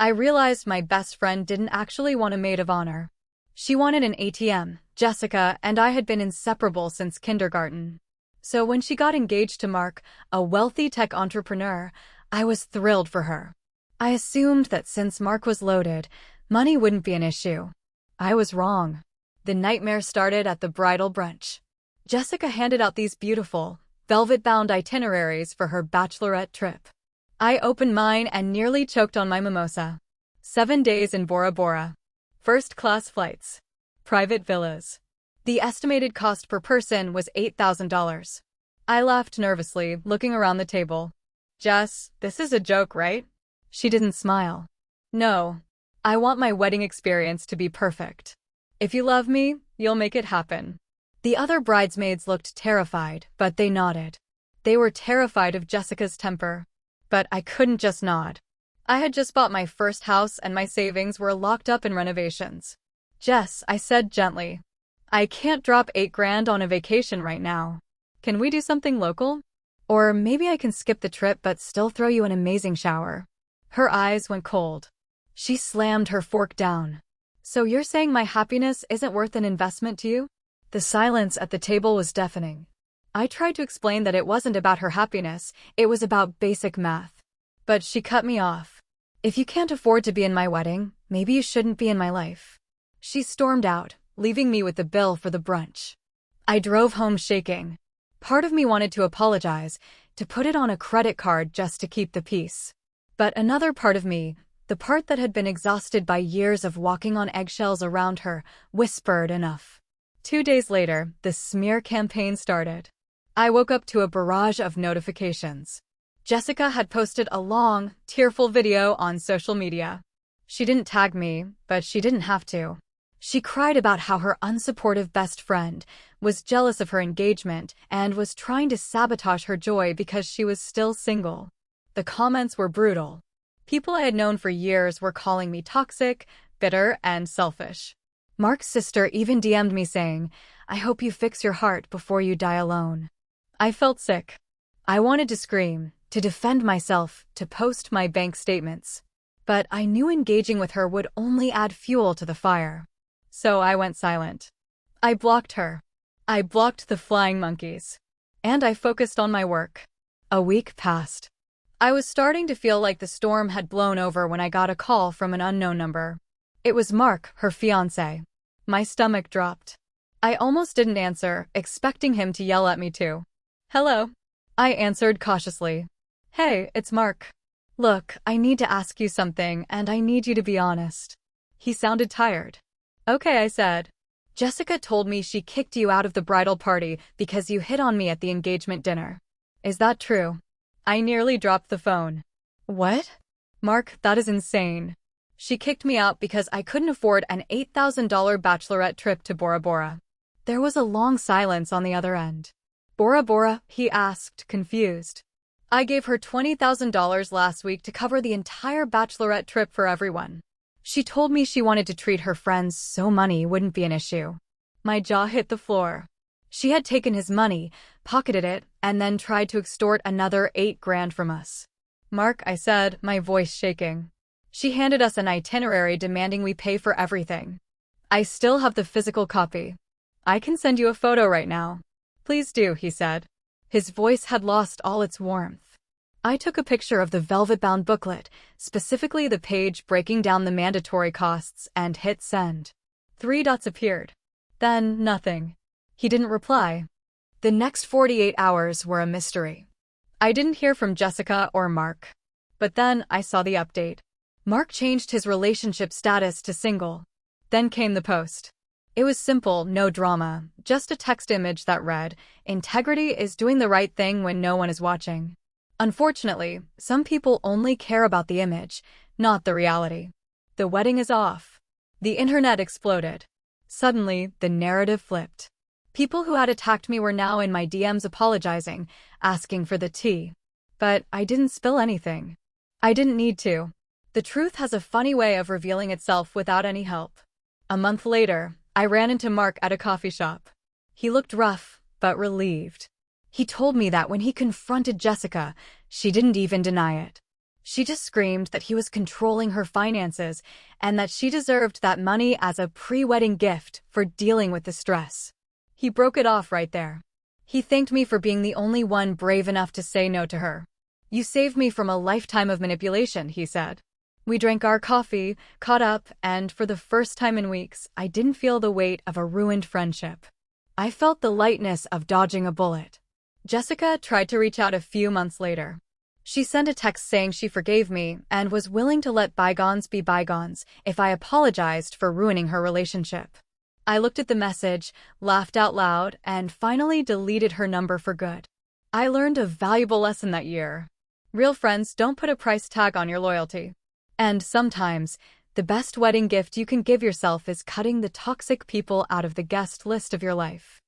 I realized my best friend didn't actually want a maid of honor. She wanted an ATM. Jessica and I had been inseparable since kindergarten. So when she got engaged to Mark, a wealthy tech entrepreneur, I was thrilled for her. I assumed that since Mark was loaded, money wouldn't be an issue. I was wrong. The nightmare started at the bridal brunch. Jessica handed out these beautiful, velvet-bound itineraries for her bachelorette trip. I opened mine and nearly choked on my mimosa. 7 days in Bora Bora. First-class flights. Private villas. The estimated cost per person was $8,000. I laughed nervously, looking around the table. Jess, this is a joke, right? She didn't smile. No. I want my wedding experience to be perfect. If you love me, you'll make it happen. The other bridesmaids looked terrified, but they nodded. They were terrified of Jessica's temper. But I couldn't just nod. I had just bought my first house and my savings were locked up in renovations. Jess, I said gently. I can't drop $8,000 on a vacation right now. Can we do something local? Or maybe I can skip the trip but still throw you an amazing shower. Her eyes went cold. She slammed her fork down. So you're saying my happiness isn't worth an investment to you? The silence at the table was deafening. I tried to explain that it wasn't about her happiness, it was about basic math. But she cut me off. If you can't afford to be in my wedding, maybe you shouldn't be in my life. She stormed out, leaving me with the bill for the brunch. I drove home shaking. Part of me wanted to apologize, to put it on a credit card just to keep the peace. But another part of me, the part that had been exhausted by years of walking on eggshells around her, whispered enough. 2 days later, the smear campaign started. I woke up to a barrage of notifications. Jessica had posted a long, tearful video on social media. She didn't tag me, but she didn't have to. She cried about how her unsupportive best friend was jealous of her engagement and was trying to sabotage her joy because she was still single. The comments were brutal. People I had known for years were calling me toxic, bitter, and selfish. Mark's sister even DM'd me saying, "I hope you fix your heart before you die alone." I felt sick. I wanted to scream, to defend myself, to post my bank statements. But I knew engaging with her would only add fuel to the fire. So I went silent. I blocked her. I blocked the flying monkeys. And I focused on my work. A week passed. I was starting to feel like the storm had blown over when I got a call from an unknown number. It was Mark, her fiancé. My stomach dropped. I almost didn't answer, expecting him to yell at me too. "Hello." I answered cautiously. "Hey, it's Mark. Look, I need to ask you something, and I need you to be honest." He sounded tired. "Okay," I said. "Jessica told me she kicked you out of the bridal party because you hit on me at the engagement dinner. Is that true?" I nearly dropped the phone. "What?" "Mark, that is insane. She kicked me out because I couldn't afford an $8,000 bachelorette trip to Bora Bora." There was a long silence on the other end. "Bora Bora?" he asked, confused. "I gave her $20,000 last week to cover the entire bachelorette trip for everyone. She told me she wanted to treat her friends so money wouldn't be an issue." My jaw hit the floor. She had taken his money, pocketed it, and then tried to extort another $8,000 from us. "Mark," I said, my voice shaking. "She handed us an itinerary demanding we pay for everything. I still have the physical copy. I can send you a photo right now." "Please do," he said. His voice had lost all its warmth. I took a picture of the velvet-bound booklet, specifically the page breaking down the mandatory costs, and hit send. 3 dots appeared. Then, nothing. He didn't reply. The next 48 hours were a mystery. I didn't hear from Jessica or Mark. But then I saw the update. Mark changed his relationship status to single. Then came the post. It was simple, no drama, just a text image that read, "Integrity is doing the right thing when no one is watching." Unfortunately, some people only care about the image, not the reality. The wedding is off. The internet exploded. Suddenly, the narrative flipped. People who had attacked me were now in my DMs apologizing, asking for the tea. But I didn't spill anything. I didn't need to. The truth has a funny way of revealing itself without any help. A month later, I ran into Mark at a coffee shop. He looked rough, but relieved. He told me that when he confronted Jessica, she didn't even deny it. She just screamed that he was controlling her finances and that she deserved that money as a pre-wedding gift for dealing with the stress. He broke it off right there. He thanked me for being the only one brave enough to say no to her. "You saved me from a lifetime of manipulation," he said. We drank our coffee, caught up, and for the first time in weeks, I didn't feel the weight of a ruined friendship. I felt the lightness of dodging a bullet. Jessica tried to reach out a few months later. She sent a text saying she forgave me and was willing to let bygones be bygones if I apologized for ruining her relationship. I looked at the message, laughed out loud, and finally deleted her number for good. I learned a valuable lesson that year. Real friends don't put a price tag on your loyalty. And sometimes, the best wedding gift you can give yourself is cutting the toxic people out of the guest list of your life.